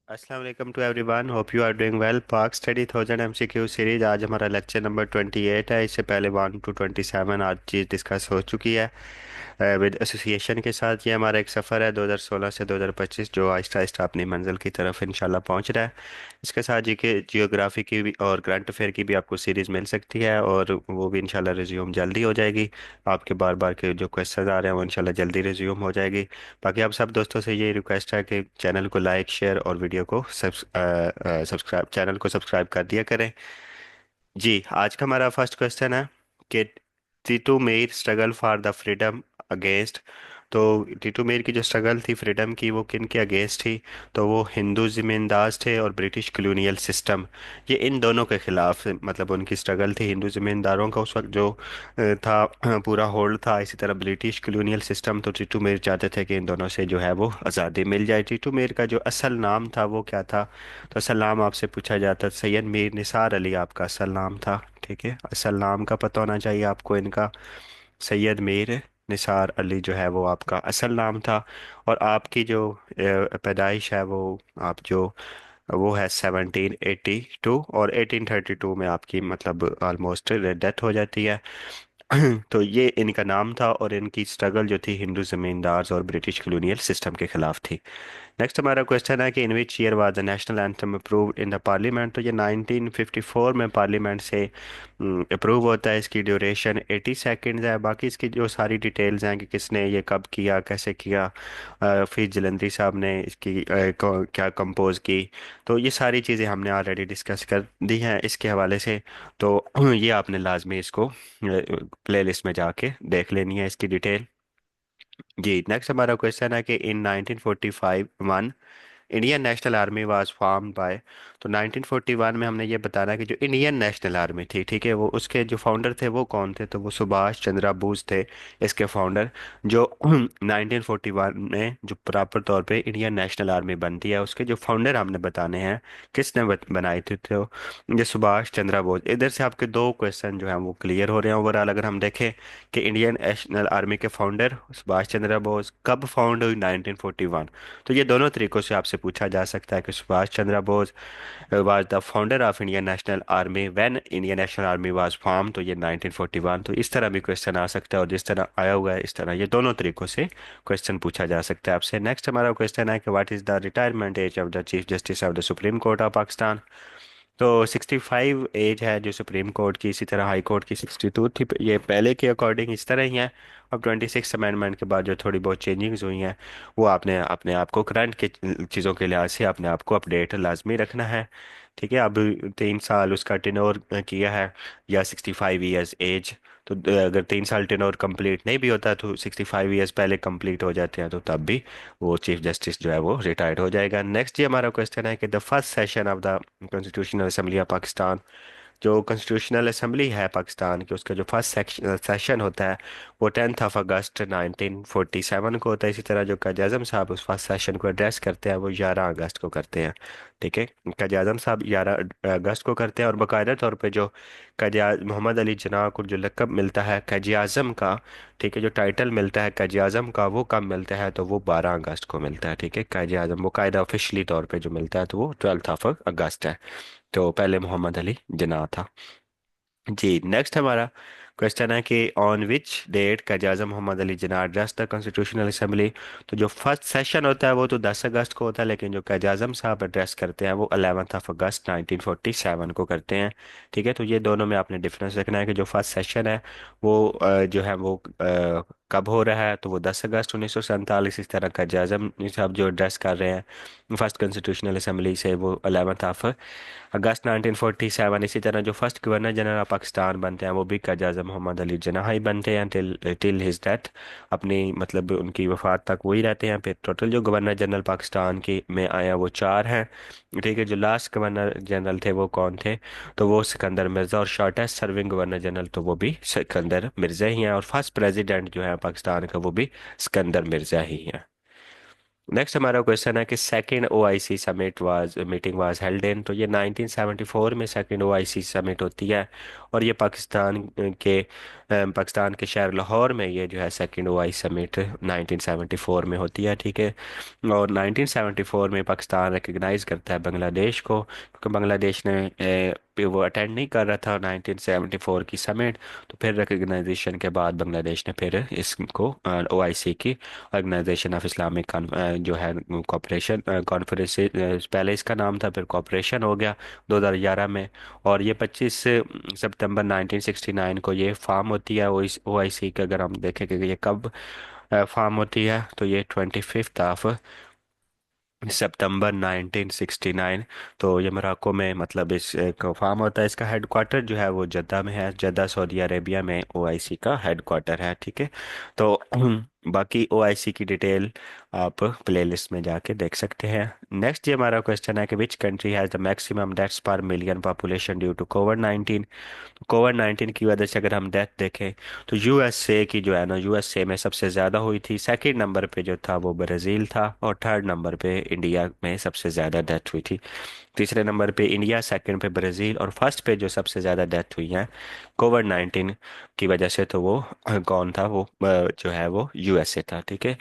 अस्सलाम वालेकुम to everyone, hope you are doing well. Pak study 1000 MCQ series, आज हमारा लेक्चर नंबर 28 है। इससे पहले 1 to 27 आज चीज़ डिस्कस हो चुकी है विद एसोसिएशन के साथ। ये हमारा एक सफ़र है 2016 से 2025 जो आहिस्ता आहिस्ता अपनी मंजिल की तरफ इंशाल्लाह पहुंच रहा है। इसके साथ जी के जियोग्राफी की भी और करंट अफेयर की भी आपको सीरीज़ मिल सकती है, और वो भी इंशाल्लाह रिज्यूम जल्दी हो जाएगी। आपके बार बार के जो क्वेश्चन आ रहे हैं वो इंशाल्लाह जल्दी रिज्यूम हो जाएगी। बाकी आप सब दोस्तों से ये रिक्वेस्ट है कि चैनल को लाइक शेयर और वीडियो को सब्सक्राइब चैनल को सब्सक्राइब कर दिया करें। जी, आज का हमारा फर्स्ट क्वेश्चन है कि Titu Mir struggle for the freedom against. तो टीटू मीर की जो स्ट्रगल थी फ्रीडम की, वो किन के अगेंस्ट थी? तो वो हिंदू ज़मींदार थे और ब्रिटिश कॉलोनियल सिस्टम, ये इन दोनों के खिलाफ मतलब उनकी स्ट्रगल थी। हिंदू ज़मींदारों का उस वक्त जो था पूरा होल्ड था, इसी तरह ब्रिटिश कॉलोनियल सिस्टम। तो टीटू मीर चाहते थे कि इन दोनों से जो है वो आज़ादी मिल जाए। टीटू मीर का जो असल नाम था वो क्या था? तो असल नाम आपसे पूछा जाता है, सैयद मीर निसार अली आपका असल नाम था। ठीक है, असल नाम का पता होना चाहिए आपको इनका। सैयद मीर निसार अली जो है वो आपका असल नाम था। और आपकी जो पैदाइश है वो आप जो वो है 1782, और 1832 में आपकी मतलब ऑलमोस्ट डेथ हो जाती है। तो ये इनका नाम था, और इनकी स्ट्रगल जो थी हिंदू जमींदार और ब्रिटिश कॉलोनियल सिस्टम के खिलाफ थी। नेक्स्ट हमारा क्वेश्चन है कि in which year was the national anthem approved in the parliament. तो ये 1954 में पार्लियामेंट से अप्रूव होता है। इसकी ड्यूरेशन 80 सेकंड्स है। बाकी इसकी जो सारी डिटेल्स हैं कि किसने ये कब किया, कैसे किया, फिर जलंधरी साहब ने इसकी क्या कंपोज की, तो ये सारी चीज़ें हमने ऑलरेडी डिस्कस कर दी हैं इसके हवाले से। तो ये आपने लाजमी इसको प्लेलिस्ट में जाके देख लेनी है इसकी डिटेल। जी, नेक्स्ट हमारा क्वेश्चन है कि इन 1945 one Indian National Army was form by. तो 1941 में हमने ये बताना है कि जो इंडियन नेशनल आर्मी थी, ठीक है, वो उसके जो फाउंडर थे वो कौन थे? तो वो सुभाष चंद्र बोस थे इसके फाउंडर। जो 1941 में जो प्रॉपर तौर पे इंडियन नेशनल आर्मी बनती है, उसके जो फाउंडर हमने बताने हैं किसने बनाई थी। तो ये सुभाष चंद्र बोस। इधर से आपके दो क्वेश्चन जो हैं वो क्लियर हो रहे हैं ओवरऑल। अगर हम देखें कि इंडियन नेशनल आर्मी के फाउंडर सुभाष चंद्र बोस कब फाउंड हुई, 1941। तो ये दोनों तरीकों से आपसे पूछा जा सकता है कि Subhash Chandra Bose was the founder of Indian National Army when Indian National Army was form, तो ये 1941। तो इस तरह भी क्वेश्चन आ सकता है, और जिस तरह आया हुआ है इस तरह ये दोनों तरीकों से क्वेश्चन पूछा जा सकता है आपसे। नेक्स्ट हमारा क्वेश्चन है कि what is the retirement age of the chief justice of the supreme court of Pakistan. तो 65 एज है जो सुप्रीम कोर्ट की, इसी तरह हाई कोर्ट की 62 थी। ये पहले के अकॉर्डिंग इस तरह ही है। अब 26 अमेंडमेंट के बाद जो थोड़ी बहुत चेंजिंग्स हुई हैं, वो आपने अपने आप को करंट के चीज़ों के लिहाज से अपने आप को अपडेट लाजमी रखना है। ठीक है, अब 3 साल उसका टेन्योर किया है, या 65 ईयर्स एज। तो अगर 3 साल टेन्योर कंप्लीट नहीं भी होता तो 65 ईयर्स पहले कंप्लीट हो जाते हैं, तो तब भी वो चीफ जस्टिस जो है वो रिटायर्ड हो जाएगा। नेक्स्ट ये हमारा क्वेश्चन है कि the first session of the constitutional assembly of Pakistan. जो कॉन्स्टिट्यूशनल असेंबली है पाकिस्तान की, उसका जो फर्स्ट सेशन होता है वो 10 अगस्त 1947 को होता है। इसी तरह जो कायद आज़म साहब उस फर्स्ट सेशन को एड्रेस करते हैं वो 11 अगस्त को करते हैं। ठीक है, कायद आज़म साहब 11 अगस्त को करते हैं। और बाकायदा तौर पे जो मोहम्मद अली जिन्ना को जो लक़ब मिलता है कायद आज़म का, ठीक है, जो टाइटल मिलता है कायद आज़म का, वो कब मिलता है? तो वो 12 अगस्त को मिलता है। ठीक है, कायद आज़म वो कायदा ऑफिशियली तौर पे जो मिलता है तो वो 12 अगस्त है। तो पहले मोहम्मद अली जिन्ना था। जी, नेक्स्ट हमारा क्वेश्चन है कि on which date Quaid Azam Mohammad Ali Jinnah address the constitutional assembly. तो जो फर्स्ट सेशन होता है वो तो 10 अगस्त को होता है, लेकिन जो कायद आज़म साहब एड्रेस करते हैं वो 11 अगस्त 1947 को करते हैं। ठीक है, तो ये दोनों में आपने डिफरेंस रखना है कि जो फर्स्ट सेशन है वो जो है वो कब हो रहा है। तो वो 10 अगस्त 1947। इस तरह कायद आज़म साहब जो एड्रेस कर रहे हैं फर्स्ट कॉन्स्टिट्यूशनल असेंबली से, वो 11 अगस्त 1947। इसी तरह जो first governor general of Pakistan बनते हैं वो भी कायद आज़म मोहम्मद अली जिन्ना ही बनते हैं टिल टिल हिज डेथ। अपनी मतलब उनकी वफात तक वही रहते हैं। फिर टोटल जो गवर्नर जनरल पाकिस्तान की में आया वो 4 हैं। ठीक है, जो लास्ट गवर्नर जनरल थे वो कौन थे? तो वो सिकंदर मिर्ज़ा, और शॉर्टेस्ट सर्विंग गवर्नर जनरल तो वो भी सिकंदर मिर्ज़ा ही हैं। और फर्स्ट प्रेसिडेंट जो है पाकिस्तान का वो भी सिकंदर मिर्ज़ा ही हैं। नेक्स्ट हमारा क्वेश्चन है कि second OIC summit was meeting was held in, तो ये 1974 में सेकंड ओआईसी समिट होती है। और ये पाकिस्तान के शहर लाहौर में ये जो है सेकंड ओआईसी समिट 1974 में होती है, ठीक है। और 1974 में पाकिस्तान रिकग्नाइज करता है बांग्लादेश को, क्योंकि बांग्लादेश ने वो अटेंड नहीं कर रहा था 1974 की समिट। तो फिर रिकग्नाइजेशन के बाद बांग्लादेश ने फिर इसको ओआईसी की, ऑर्गेनाइजेशन ऑफ इस्लामिक जो है कॉपरेशन कॉन्फ्रेंस, पहले इसका नाम था, फिर कॉपरेशन हो गया 2011 में। और ये 25 सितंबर 1969 को ये फॉर्म होती है ओआईसी के। अगर हम देखें कि ये कब फॉर्म होती है, तो ये 25 सितंबर 1969। तो ये मोरक्को में मतलब इस का फार्म होता है। इसका हेडक्वार्टर जो है वो जद्दा में है, जद्दा सऊदी अरेबिया में ओआईसी का हेडक्वार्टर है, ठीक है। तो बाकी ओआईसी की डिटेल आप प्लेलिस्ट में जाके देख सकते हैं। नेक्स्ट ये हमारा क्वेश्चन है कि which country has the maximum deaths per million population due to covid 19। Covid 19 की वजह से अगर हम डेथ देखें, तो यूएसए की जो है ना, यूएसए में सबसे ज़्यादा हुई थी। सेकंड नंबर पे जो था वो ब्राज़ील था, और थर्ड नंबर पे इंडिया में सबसे ज़्यादा डेथ हुई थी। तीसरे नंबर पे इंडिया, सेकंड पे ब्राज़ील, और फर्स्ट पे जो सबसे ज़्यादा डेथ हुई है कोविड 19 की वजह से, तो वो कौन था, वो जो है वो यूएसए था, ठीक है।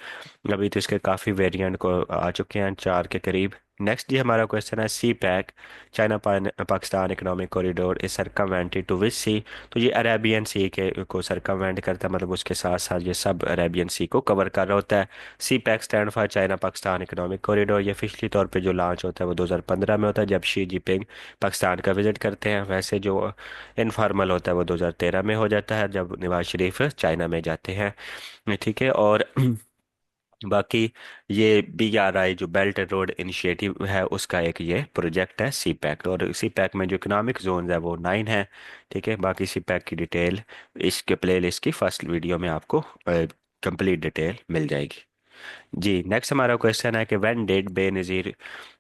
अभी तो इसके काफ़ी वेरिएंट को आ चुके हैं, 4 के करीब। नेक्स्ट ये हमारा क्वेश्चन है CPEC, China Pakistan economic corridor is circumvented to which sea. तो ये अरेबियन सी के को सरकमवेंट करता है, मतलब उसके साथ साथ ये सब अरेबियन सी को कवर कर रहा होता है। CPEC stand for China Pakistan economic corridor. ये ऑफिशियली तौर पे जो लॉन्च होता है वो 2015 में होता है, जब शी जिनपिंग पाकिस्तान का विजिट करते हैं। वैसे जो इनफॉर्मल होता है वो 2013 में हो जाता है, जब नवाज शरीफ चाइना में जाते हैं, ठीक है। और बाकी ये BRI जो बेल्ट एंड रोड इनिशिएटिव है, उसका एक ये प्रोजेक्ट है सी पैक। और सी पैक में जो इकोनॉमिक जोन है वो 9 है, ठीक है। बाकी सी पैक की डिटेल इसके प्ले लिस्ट की फर्स्ट वीडियो में आपको कंप्लीट डिटेल मिल जाएगी। जी, नेक्स्ट हमारा क्वेश्चन है कि when did Benazir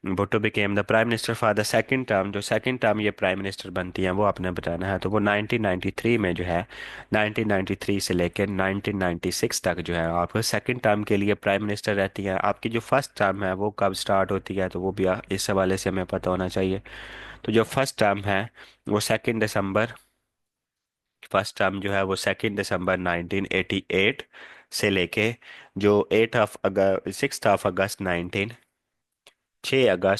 Bhutto became the prime minister for the second term. जो सेकंड टर्म ये प्राइम मिनिस्टर बनती हैं वो आपने बताना है। तो वो 1993 में जो है, 1993 से लेकर 1996 तक जो है आप सेकंड टर्म के लिए प्राइम मिनिस्टर रहती हैं। आपकी जो फर्स्ट टर्म है वो कब स्टार्ट होती है, तो वो भी इस हवाले से हमें पता होना चाहिए। तो जो फर्स्ट टर्म है वो सेकेंड दिसंबर, फर्स्ट टर्म जो है वो 2 दिसंबर 1988 से लेके जो 6 अगस्त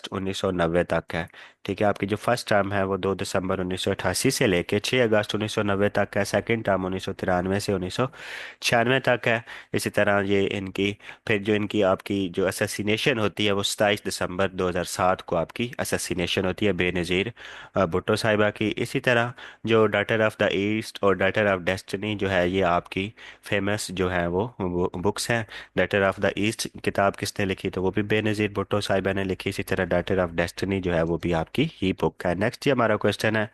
1990 तक है, ठीक है। आपकी जो फर्स्ट टर्म है वो 2 दिसंबर 1988 से लेके 6 अगस्त 1990 तक है। सेकंड टर्म 1993 से 1996 तक है। इसी तरह ये इनकी, फिर जो इनकी आपकी जो असैसिनेशन होती है वो 27 दिसंबर 2007 को आपकी असैसिनेशन होती है बेनज़ीर भुट्टो साहिबा की। इसी तरह जो डाटर ऑफ द ईस्ट और डाटर ऑफ डेस्टिनी जो है, ये आपकी फेमस जो है वो बुक्स हैं। डाटर ऑफ द ईस्ट किताब किसने लिखी, तो वो भी बेनज़ीर भुट्टो साहिबा ने लिखी। इसी तरह डाटर ऑफ डेस्टिनी जो है वो भी आपकी ही बुक है। नेक्स्ट ये हमारा क्वेश्चन है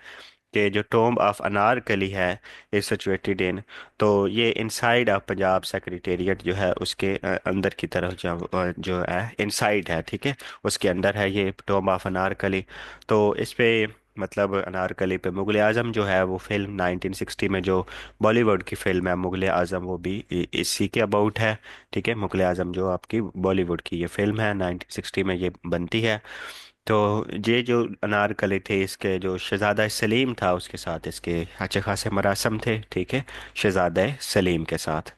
कि जो टोम्ब ऑफ अनारकली है इज सिचुएटेड इन। तो ये इनसाइड ऑफ पंजाब सेक्रेटेरिएट जो है उसके अंदर की तरफ जो है इनसाइड है, ठीक है, उसके अंदर है ये टोम्ब ऑफ अनारकली। तो इस पे मतलब अनारकली पे मुगल आजम जो है वो फिल्म 1960 में जो बॉलीवुड की फिल्म है मुगल आजम, वो भी इसी के अबाउट है, ठीक है। मुगल आजम जो आपकी बॉलीवुड की ये फिल्म है 1960 में ये बनती है। तो ये जो अनारकली थे, इसके जो शहजादा सलीम था उसके साथ इसके अच्छे खासे मरासम थे, ठीक है, शहजादा सलीम के साथ।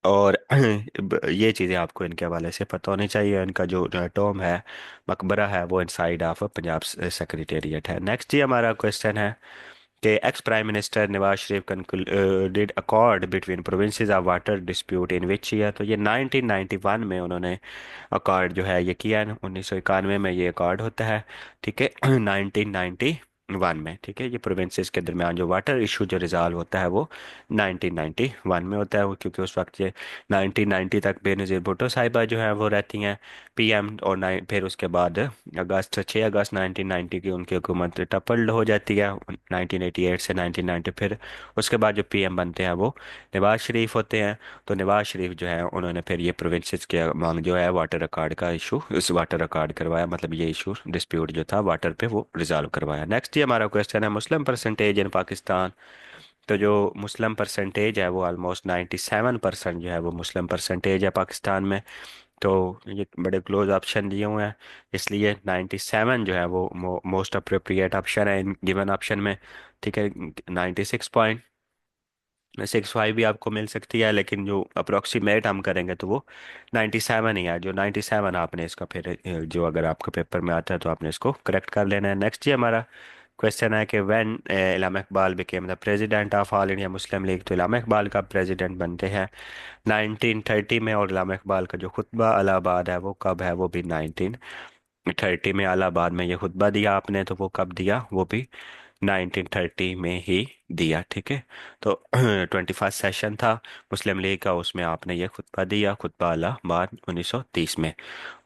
और ये चीज़ें आपको इनके हवाले से पता होनी चाहिए। इनका जो टॉम है, मकबरा है, वो इनसाइड ऑफ पंजाब सेक्रेटेरिएट है। नेक्स्ट ये हमारा क्वेश्चन है कि ex prime minister Nawaz Sharif concluded accord between provinces of water dispute in which year. तो ये 1991 में उन्होंने अकॉर्ड जो है ये किया है। 1991 में ये अकॉर्ड होता है, ठीक है। 1991 में, ठीक है। ये प्रोविंसेस के दरमियान जो वाटर इशू जो रिजॉल्व होता है वो 1991 में होता है। वो क्योंकि उस वक्त ये 1990 तक बेनज़ीर भुट्टो साहिबा जो है वो रहती हैं PM। और फिर उसके बाद 6 अगस्त 1990 की उनकी हुकूमत टपल्ड हो जाती है 1988 से 1990। फिर उसके बाद जो PM बनते हैं वो नवाज शरीफ होते हैं। तो नवाज शरीफ जो है उन्होंने फिर ये प्रोविंसेस के मांग जो है वाटर रिकॉर्ड का इशू, उस वाटर रिकॉर्ड करवाया, मतलब ये इशू डिस्प्यूट जो था वाटर पे वो रिजॉल्व करवाया। नेक्स्ट ये हमारा क्वेश्चन है मुस्लिम परसेंटेज इन पाकिस्तान तो जो मुस्लिम परसेंटेज है वो ऑलमोस्ट 97% जो है वो मुस्लिम परसेंटेज है पाकिस्तान में। तो ये बड़े क्लोज ऑप्शन दिए हुए हैं, इसलिए 97 जो है वो मोस्ट अप्रोप्रिएट ऑप्शन है इन गिवन ऑप्शन में। ठीक है, 96.65 भी आपको मिल सकती है, लेकिन जो अप्रोक्सीमेट हम करेंगे तो वो 97 ही है। जो 97 आपने इसका फिर जो अगर आपके पेपर में आता है तो आपने इसको करेक्ट कर लेना है। नेक्स्ट जी हमारा क्वेश्चन है कि when Allama Iqbal became the president of all India Muslim League. तो इलामा इकबाल का प्रेसिडेंट बनते हैं 1930 में, और इलामा इकबाल का जो खुतबा इलाहाबाद है वो कब है, वो भी 1930 में इलाहाबाद में ये खुतबा दिया आपने, तो वो कब दिया, वो भी 1930 में ही दिया। ठीक है, तो 21st सेशन था मुस्लिम लीग का, उसमें आपने ये खुतबा दिया, खुतबा इलाहाबाद 1930 में।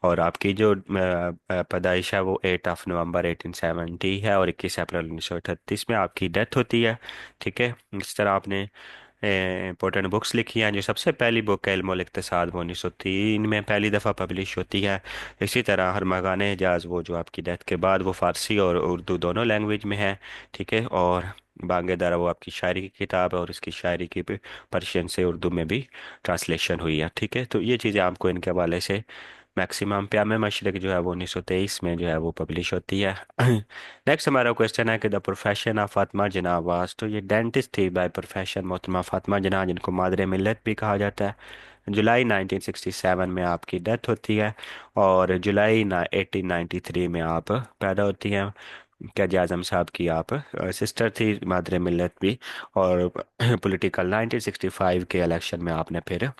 और आपकी जो पैदाइश है वो 8 नवंबर 1870 है, और 21 अप्रैल 1938 में आपकी डेथ होती है। ठीक है, इस तरह आपने इंपॉर्टेंट बुक्स लिखी हैं। जो सबसे पहली बुक है इल्मुल इक्तिसाद, वो 1903 में पहली दफ़ा पब्लिश होती है। इसी तरह हरमगान एजाज, वो जो आपकी डेथ के बाद वो फ़ारसी और उर्दू दोनों लैंग्वेज में है। ठीक है, और बांगे दरा वो आपकी शायरी की किताब है, और इसकी शायरी की भी पर्शियन से उर्दू में भी ट्रांसलेशन हुई है। ठीक है, तो ये चीज़ें आपको इनके हवाले से मैक्सिमम प्याम मशरक जो है वो 1923 में जो है वो पब्लिश होती है। नेक्स्ट हमारा क्वेश्चन है कि the profession of Fatima Jinnah was. तो ये डेंटिस्ट थी बाय प्रोफेशन मोहतरमा फातिमा जिन्ना, जिनको मादरे मिल्लत भी कहा जाता है। जुलाई 1967 में आपकी डेथ होती है, और जुलाई 1893 में आप पैदा होती हैं। कैद आजम साहब की आप सिस्टर थी मादरे मिल्लत भी। और पॉलिटिकल 1965 के इलेक्शन में आपने फिर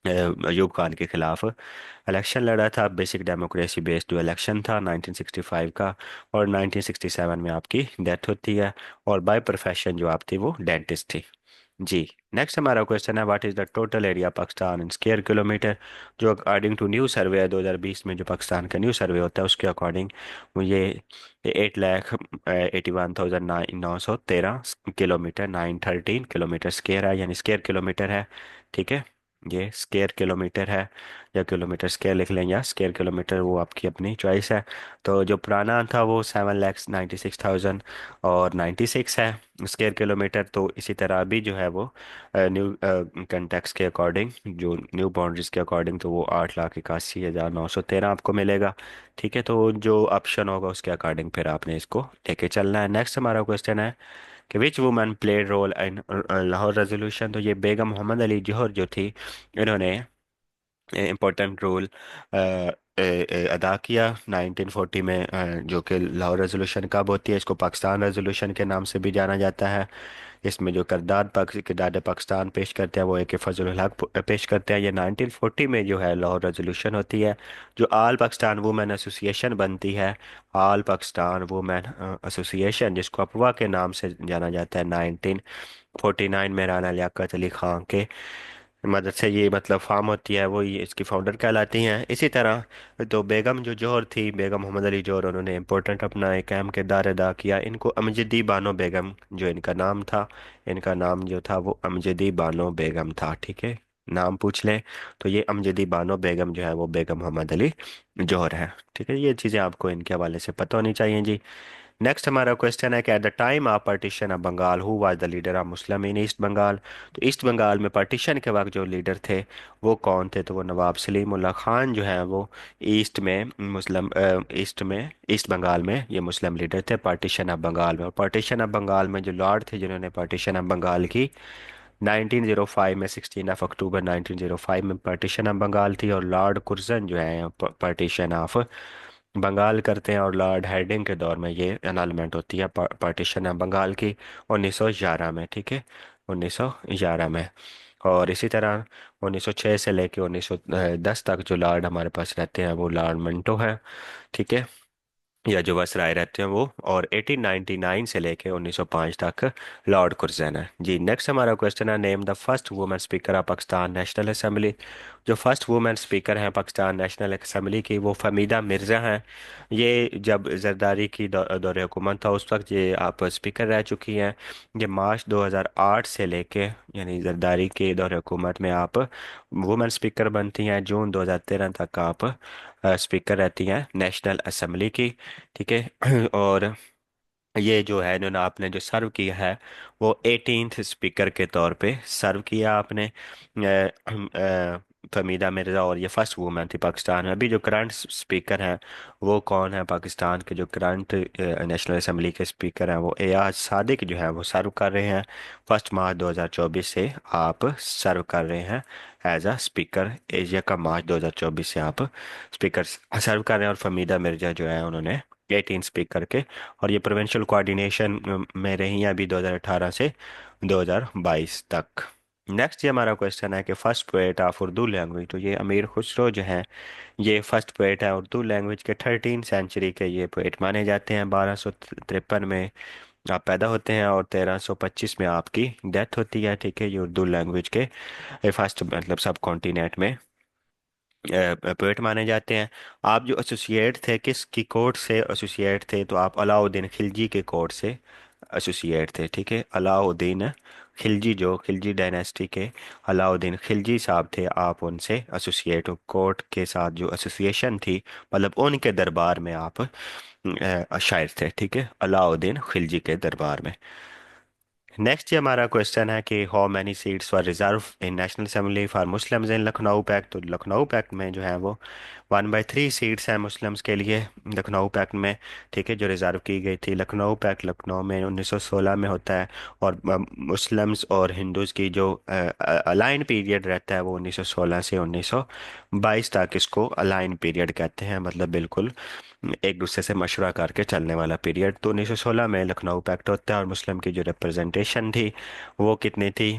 अयूब खान के खिलाफ इलेक्शन लड़ा था। बेसिक डेमोक्रेसी बेस्ड जो इलेक्शन था 1965 का, और 1967 में आपकी डेथ होती है। और बाय प्रोफेशन जो आप थी वो डेंटिस्ट थी। जी। नेक्स्ट हमारा क्वेश्चन है what is the total area Pakistan in square kilometre. जो अकॉर्डिंग टू न्यू सर्वे है 2020 में, जो पाकिस्तान का न्यू सर्वे होता है उसके अकॉर्डिंग वो ये 8,81,913 किलोमीटर 913 किलोमीटर स्क्वायर है, यानी स्क्वायर किलोमीटर है। ठीक है, ये स्क्वायर किलोमीटर है, या किलोमीटर स्क्वायर लिख लें या स्क्वायर किलोमीटर, वो आपकी अपनी चॉइस है। तो जो पुराना था वो 7,96,000 और 96 है स्क्वायर किलोमीटर। तो इसी तरह अभी जो है वो न्यू कंटेक्स के अकॉर्डिंग, जो न्यू बाउंड्रीज के अकॉर्डिंग, तो वो 8,81,913 आपको मिलेगा। ठीक है, तो जो ऑप्शन होगा उसके अकॉर्डिंग फिर आपने इसको लेके चलना है। नेक्स्ट हमारा क्वेश्चन है कि which woman played role in Lahore resolution. तो ये बेगम मोहम्मद अली जौहर जो थी, इन्होंने इम्पोर्टेंट रोल अदा किया 1940 में। जो कि लाहौर रेजोल्यूशन कब होती है, इसको पाकिस्तान रेजोल्यूशन के नाम से भी जाना जाता है। इसमें जो किरदार पाकिस्तान पेश करते हैं वो एक फजल हक पेश करते हैं। ये 1940 में जो है लाहौर रेजोल्यूशन होती है। जो आल पाकिस्तान वुमेन एसोसिएशन बनती है, आल पाकिस्तान वुमेन एसोसिएशन, जिसको अफवाह के नाम से जाना जाता है, 1949 में राना लियाकत अली खान के मदद से ये मतलब फार्म होती है, वो ये इसकी फाउंडर कहलाती हैं। इसी तरह तो बेगम जो जौहर थी, बेगम मोहम्मद अली जौहर, उन्होंने इम्पोर्टेंट अपना एक अहम किरदार अदा किया। इनको अमजदी बानो बेगम जो इनका नाम था, इनका नाम जो था वो अमजदी बानो बेगम था। ठीक है, नाम पूछ लें तो ये अमजदी बानो बेगम जो है वो बेगम मोहम्मद अली जौहर है। ठीक है, ये चीज़ें आपको इनके हवाले से पता होनी चाहिए जी। नेक्स्ट हमारा क्वेश्चन है कि at the time of partition of Bengal who was the leader of Muslim in east Bengal. तो ईस्ट बंगाल में पार्टीशन के वक्त जो लीडर थे वो कौन थे, तो वो नवाब सलीम उल्लाह खान जो है वो ईस्ट में मुस्लिम ईस्ट बंगाल में ये मुस्लिम लीडर थे पार्टीशन ऑफ बंगाल में। और पार्टीशन ऑफ बंगाल में जो लॉर्ड थे जिन्होंने पार्टीशन ऑफ बंगाल की 1905 में, 16 अक्टूबर 1905 में पार्टीशन ऑफ बंगाल थी। और लॉर्ड कुर्जन जो है पार्टीशन ऑफ बंगाल करते हैं, और लॉर्ड हेडिंग के दौर में ये एनालमेंट होती है पार्टीशन ऑफ बंगाल की 1911 में। ठीक है, 1911 में। और इसी तरह 1906 से लेके 1910 तक जो लॉर्ड हमारे पास रहते हैं वो लॉर्ड मिंटो है। ठीक है, या जो वसराय रहते हैं वो। और 1899 से लेके 1905 तक लॉर्ड कुर्जन है जी। नेक्स्ट हमारा क्वेश्चन है name the first women speaker of Pakistan national assembly. जो फर्स्ट वुमेन स्पीकर हैं पाकिस्तान नेशनल असेंबली की वो फमीदा मिर्ज़ा हैं। ये जब जरदारी की दौरे हुकूमत था उस वक्त ये आप स्पीकर रह चुकी हैं। ये मार्च 2008 से लेके, यानी जरदारी के दौरे हुकूमत में आप वुमेन स्पीकर बनती हैं। जून 2013 तक आप स्पीकर रहती हैं नेशनल असेंबली की। ठीक है, और ये जो है इन्होंने आपने जो सर्व किया है वो 18th स्पीकर के तौर पे सर्व किया आपने। फमीदा मिर्ज़ा, और ये फर्स्ट वूमेन थी पाकिस्तान में। अभी जो करंट स्पीकर हैं वो कौन है पाकिस्तान के? जो करंट नेशनल असेंबली के स्पीकर हैं वो एयाज सादिक जो है वो सर्व कर रहे हैं। 1 मार्च 2024 से आप सर्व कर रहे हैं एज अ स्पीकर एशिया का। मार्च 2024 से आप स्पीकर सर्व कर रहे हैं। और फमीदा मिर्ज़ा जो है उन्होंने 18 स्पीकर के, और ये प्रोविंशियल कोऑर्डिनेशन में रही हैं अभी 2018 से 2022 तक। नेक्स्ट ये हमारा क्वेश्चन है कि first poet of Urdu language, तो ये अमीर खुसरो जो है ये फर्स्ट पोएट है उर्दू लैंग्वेज के। 13 सेंचुरी के ये पोएट माने जाते हैं। 1253 में आप पैदा होते हैं और 1325 में आपकी डेथ होती है। ठीक है, ये उर्दू लैंग्वेज के फर्स्ट मतलब सब कॉन्टिनेंट में पोएट माने जाते हैं। आप जो एसोसिएट थे किसकी कोर्ट से एसोसिएट थे? तो आप अलाउद्दीन खिलजी के कोर्ट से एसोसिएट थे। ठीक है, अलाउद्दीन खिलजी, जो खिलजी डायनेस्टी के अलाउद्दीन खिलजी साहब थे, आप उनसे एसोसिएट कोर्ट के साथ जो एसोसिएशन थी, मतलब उनके दरबार में आप शायर थे। ठीक है, अलाउद्दीन खिलजी के दरबार में। नेक्स्ट ये हमारा क्वेश्चन है कि how many seats for reserve in national assembly for Muslims in Lucknow pact. तो लखनऊ पैक्ट में जो है वो 1/3 सीट्स हैं मुस्लिम्स के लिए लखनऊ पैक्ट में। ठीक है, जो रिजर्व की गई थी। लखनऊ पैक्ट लखनऊ में 1916 में होता है। और मुस्लिम्स और हिंदूज़ की जो अलाइन पीरियड रहता है वो 1916 से 1922 तक, इसको अलाइन पीरियड कहते हैं, मतलब बिल्कुल एक दूसरे से मशवरा करके चलने वाला पीरियड। तो 1916 में लखनऊ पैक्ट होता है। और मुस्लिम की जो रिप्रेजेंटेशन थी वो कितनी थी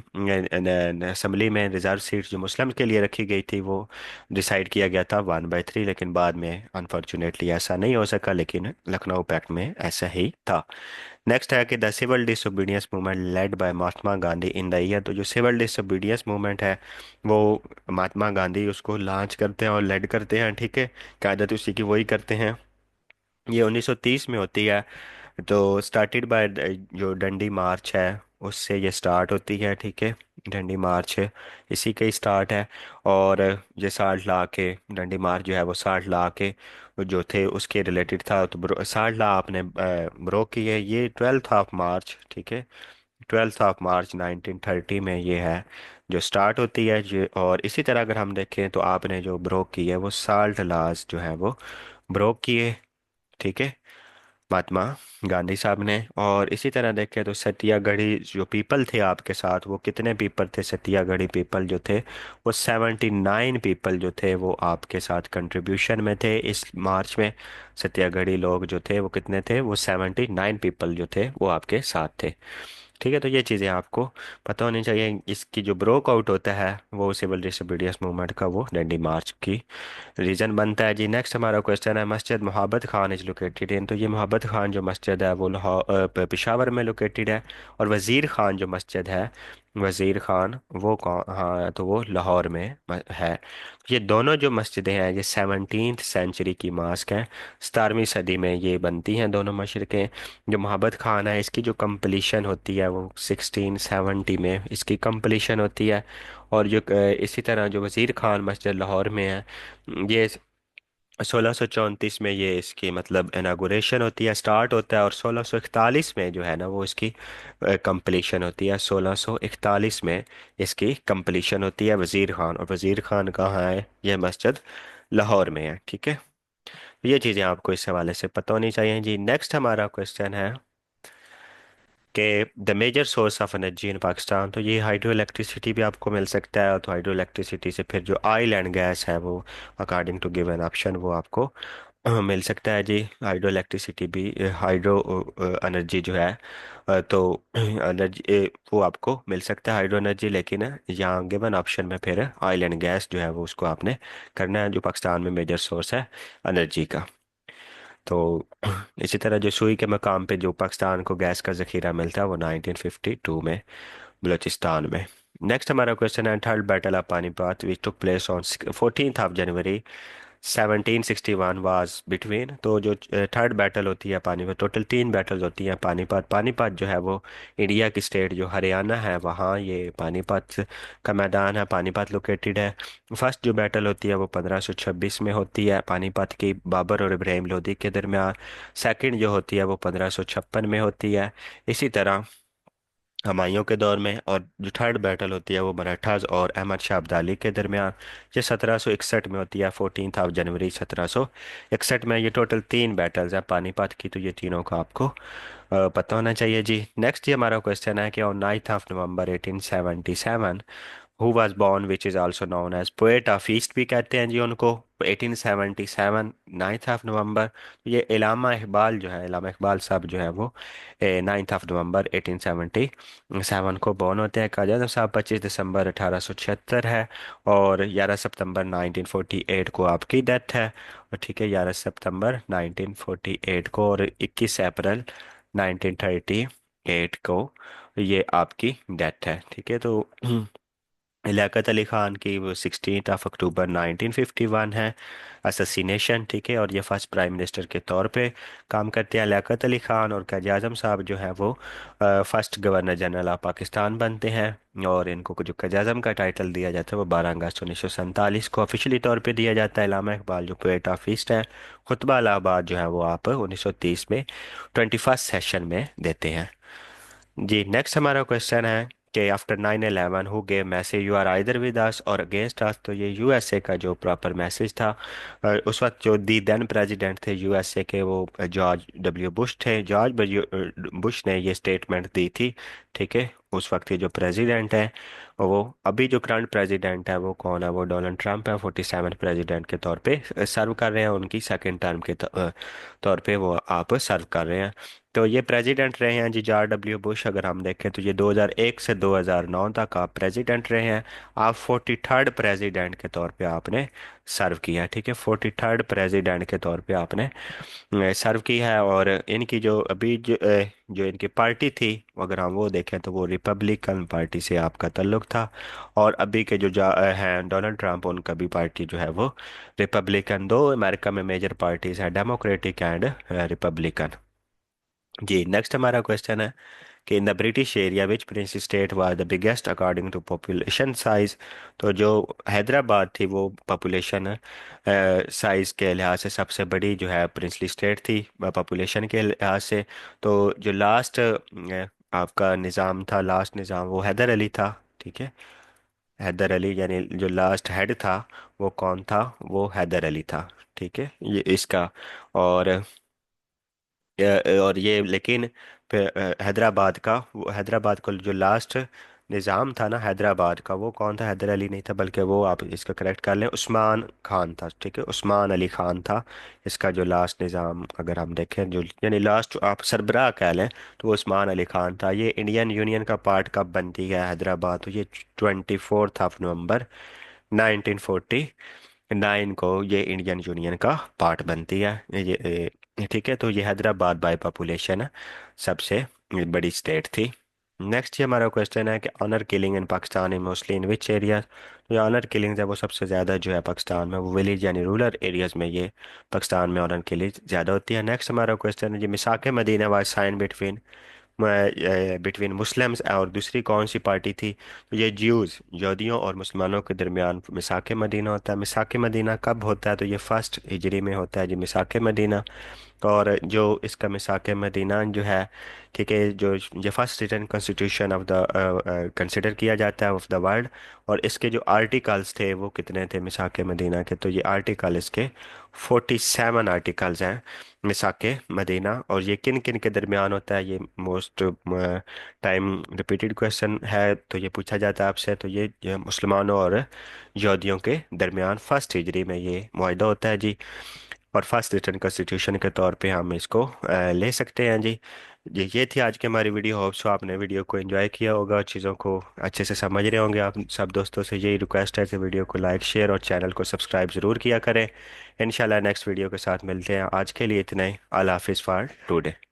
असेंबली में? रिजर्व सीट जो मुस्लिम के लिए रखी गई थी वो डिसाइड किया गया था 1/3, लेकिन बाद में अनफॉर्चुनेटली ऐसा नहीं हो सका, लेकिन लखनऊ पैक्ट में ऐसा ही था। नेक्स्ट है कि the civil disobedience movement led by Mahatma Gandhi in the year. तो जो सिविल डिसोबीडियंस मूवमेंट है वो महात्मा गांधी उसको लॉन्च करते हैं और लेड करते हैं। ठीक है, क़यादत उसी की वही करते हैं। ये 1930 में होती है। तो स्टार्टेड बाय जो डंडी मार्च है उससे ये स्टार्ट होती है। ठीक है, डंडी मार्च है इसी का ही स्टार्ट है। और ये 60 ला के डंडी मार्च जो है वो 60 ला के जो थे उसके रिलेटेड था। तो 60 ला आपने ब्रो की है। ये 12 मार्च, ठीक है, 12 मार्च 1930 में ये है जो स्टार्ट होती है। ये और इसी तरह अगर हम देखें तो आपने जो ब्रोक की है वो साल्ट लाज जो है वो ब्रोक किए। ठीक है, महात्मा गांधी साहब ने। और इसी तरह देखें तो सत्याग्रही जो पीपल थे आपके साथ, वो कितने पीपल थे? सत्याग्रही पीपल जो थे वो 79 पीपल जो थे वो आपके साथ कंट्रीब्यूशन में थे इस मार्च में। सत्याग्रही लोग जो थे वो कितने थे? वो 79 पीपल जो थे वो आपके साथ थे। ठीक है, तो ये चीज़ें आपको पता होनी चाहिए। इसकी जो ब्रोक आउट होता है वो सिविल डिसोबीडियंस मूवमेंट का वो डंडी मार्च की रीजन बनता है। जी नेक्स्ट हमारा क्वेश्चन है मस्जिद मोहब्बत खान इज लोकेटेड इन। तो ये मोहब्बत खान जो मस्जिद है वो पेशावर में लोकेटेड है। और वज़ीर खान जो मस्जिद है, वज़ीर खान वो कौन? हाँ, तो वो लाहौर में है। ये दोनों जो मस्जिदें हैं ये 17th सेंचुरी की मास्क हैं। 17वीं सदी में ये बनती हैं दोनों मशरक़ें। जो मोहब्बत खान है इसकी जो कंप्लीशन होती है वो 1670 में इसकी कंप्लीशन होती है। और जो इसी तरह जो वज़ीर खान मस्जिद लाहौर में है ये 1634 में ये इसकी मतलब इनागुरेशन होती है, स्टार्ट होता है। और 1641 में जो है ना वो इसकी कंप्लीशन होती है। 1641 में इसकी कंप्लीशन होती है वज़ीर खान। और वज़ीर खान कहाँ है? ये मस्जिद लाहौर में है। ठीक है, ये चीज़ें आपको इस हवाले से पता होनी चाहिए। जी नेक्स्ट हमारा क्वेश्चन है कि the major source of energy in Pakistan. तो ये हाइड्रो इलेक्ट्रिसिटी भी आपको मिल सकता है। तो हाइड्रो इलेक्ट्रिसिटी से फिर जो ऑयल एंड गैस है वो अकॉर्डिंग टू गिवन ऑप्शन वो आपको मिल सकता है। जी हाइड्रो इलेक्ट्रिसिटी भी हाइड्रो एनर्जी जो है तो एनर्जी वो आपको मिल सकता है हाइड्रो एनर्जी। लेकिन यहाँ गिवन ऑप्शन में फिर ऑयल एंड गैस जो है वो उसको आपने करना है जो पाकिस्तान में मेजर सोर्स है एनर्जी का। तो इसी तरह जो सुई के मकाम पे जो पाकिस्तान को गैस का ज़ख़ीरा मिलता है वो 1952 में बलूचिस्तान में। नेक्स्ट हमारा क्वेश्चन है third battle of Panipat which took place on 14th of January 1761 was between. तो जो थर्ड बैटल होती है पानीपत, टोटल तीन बैटल्स होती हैं पानीपत। पानीपत जो है वो इंडिया की स्टेट जो हरियाणा है वहाँ ये पानीपत का मैदान है, पानीपत लोकेटेड है। फर्स्ट जो बैटल होती है वो 1526 में होती है पानीपत की, बाबर और इब्राहिम लोदी के दरमियान। सेकंड जो होती है वो 1556 में होती है इसी तरह हुमायूं के दौर में। और जो थर्ड बैटल होती है वो मराठास और अहमद शाह अब्दाली के दरमियान, ये 1761 में होती है, 14 जनवरी 1761 में। ये टोटल तीन बैटल्स हैं पानीपत की, तो ये तीनों का आपको पता होना चाहिए जी। नेक्स्ट ये हमारा क्वेश्चन है कि on 9 November 1877 who was born which is also known as poet of east भी कहते हैं जी उनको। 1877 9 नवंबर। ये इलामा इकबाल जो है, इलामा इकबाल साहब जो है वो 9 नवंबर 1877 को बॉर्न होते हैं। काजा साहब 25 दिसंबर 1876 है। और 11 सितंबर 1948 को आपकी डेथ है। और ठीक है, 11 सितंबर 1948 को, और 21 अप्रैल 1938 को ये आपकी डेथ है। ठीक है, तो लियाकत अली खान की वो 16 अक्टूबर 1951 है अससिनेशन। ठीक है, और ये फर्स्ट प्राइम मिनिस्टर के तौर पे काम करते हैं लियाकत अली खान। और कायद आज़म साहब जो है वो first governor general of Pakistan बनते हैं। और इनको जो कायद आज़म का टाइटल दिया जाता है वो 12 अगस्त 1947 को ऑफिशियली तौर पे दिया जाता है। इलामा इकबाल जो पोएट ऑफ ईस्ट है, खुतबा इलाहाबाद जो है वो आप 1930 में 21 सेशन में देते हैं जी। नेक्स्ट हमारा क्वेश्चन है कि after 9/11 who gave message you are either with us or against अस। तो ये यूएसए का जो प्रॉपर मैसेज था, उस वक्त जो दी देन प्रेसिडेंट थे यूएसए के वो जॉर्ज डब्ल्यू बुश थे। बुश ने ये स्टेटमेंट दी थी। ठीक है, उस वक्त के जो प्रेसिडेंट है वो, अभी जो करंट प्रेसिडेंट है वो कौन है, वो डोनाल्ड ट्रंप है। 47 प्रेसिडेंट के तौर पे सर्व कर रहे हैं, उनकी सेकंड टर्म के तौर पे वो आप सर्व कर रहे हैं। तो ये प्रेसिडेंट रहे हैं जी जॉर्ज डब्ल्यू बुश। अगर हम देखें तो ये 2001 से 2009 तक आप प्रेसिडेंट रहे हैं। आप 43rd प्रेसिडेंट के तौर पे आपने सर्व किया है। ठीक है, 43rd प्रेसिडेंट के तौर पे आपने सर्व की है। और इनकी जो अभी जो इनकी पार्टी थी, अगर हम वो देखें तो वो रिपब्लिकन पार्टी से आपका ताल्लुक था। और अभी के जो हैं डोनाल्ड ट्रंप, उनका भी पार्टी जो है वो रिपब्लिकन। दो अमेरिका में मेजर पार्टीज हैं, डेमोक्रेटिक एंड रिपब्लिकन जी। नेक्स्ट हमारा क्वेश्चन है कि in the British area which prince state was the biggest according to population size. तो जो हैदराबाद थी वो पॉपुलेशन साइज के लिहाज से सबसे बड़ी जो है प्रिंसली स्टेट थी पॉपुलेशन के लिहाज से। तो जो लास्ट आपका निज़ाम था, लास्ट निज़ाम वो हैदर अली था। ठीक है, हैदर अली यानी जो लास्ट हेड था वो कौन था, वो हैदर अली था। ठीक है, ये इसका। और और ये लेकिन फिर हैदराबाद का, वो हैदराबाद का जो लास्ट निज़ाम था ना हैदराबाद का, वो कौन था, हैदर अली नहीं था, बल्कि वो आप इसका करेक्ट कर लें उस्मान खान था। ठीक है, उस्मान अली खान था इसका जो लास्ट निज़ाम। अगर हम देखें जो यानी लास्ट आप सरबराह कह लें तो वो उस्मान अली खान था। ये इंडियन यूनियन का पार्ट कब बनती है हैदराबाद, तो ये 24 नवंबर 1949 को ये इंडियन यूनियन का पार्ट बनती है। ठीक है, तो ये हैदराबाद बाय पॉपुलेशन सबसे बड़ी स्टेट थी। नेक्स्ट ये हमारा क्वेश्चन है कि honour killing in Pakistan in mostly in which area. तो ये ऑनर किलिंग है वो सबसे ज़्यादा जो है पाकिस्तान में वो विलेज यानी रूरल एरियाज में ये पाकिस्तान में ऑनर किलिंग ज़्यादा होती है। नेक्स्ट हमारा क्वेश्चन है जी मिसाक Medina was sign between Muslims और दूसरी कौन सी पार्टी थी। तो ये ज्यूज़ यहूदियों और मुसलमानों के दरमियान मिसाक मदीना होता है। मिसाक मदीना कब होता है, तो ये फर्स्ट हिजरी में होता है जी मिसाक मदीना। और जो इसका मिसाक मदीना जो है, ठीक है, जो ये first written constitution of the consider किया जाता है ऑफ द वर्ल्ड। और इसके जो आर्टिकल्स थे वो कितने थे मिसाक मदीना के, तो ये आर्टिकल इसके 47 आर्टिकल्स हैं मिसाक मदीना। और ये किन किन के दरमियान होता है, ये मोस्ट टाइम रिपीटेड क्वेश्चन है, तो ये पूछा जाता है आपसे। तो ये मुसलमानों और यहूदियों के दरमियान फर्स्ट हिजरी में ये मुआहदा होता है जी। और फर्स्ट रिटन कॉन्स्टिट्यूशन के तौर पे हम इसको ले सकते हैं जी। ये थी आज की हमारी वीडियो। होप सो आपने वीडियो को एंजॉय किया होगा और चीज़ों को अच्छे से समझ रहे होंगे। आप सब दोस्तों से यही रिक्वेस्ट है कि वीडियो को लाइक शेयर और चैनल को सब्सक्राइब ज़रूर किया करें। इंशाल्लाह नेक्स्ट वीडियो के साथ मिलते हैं। आज के लिए इतना ही। अल्लाह हाफिज़ फॉर टुडे।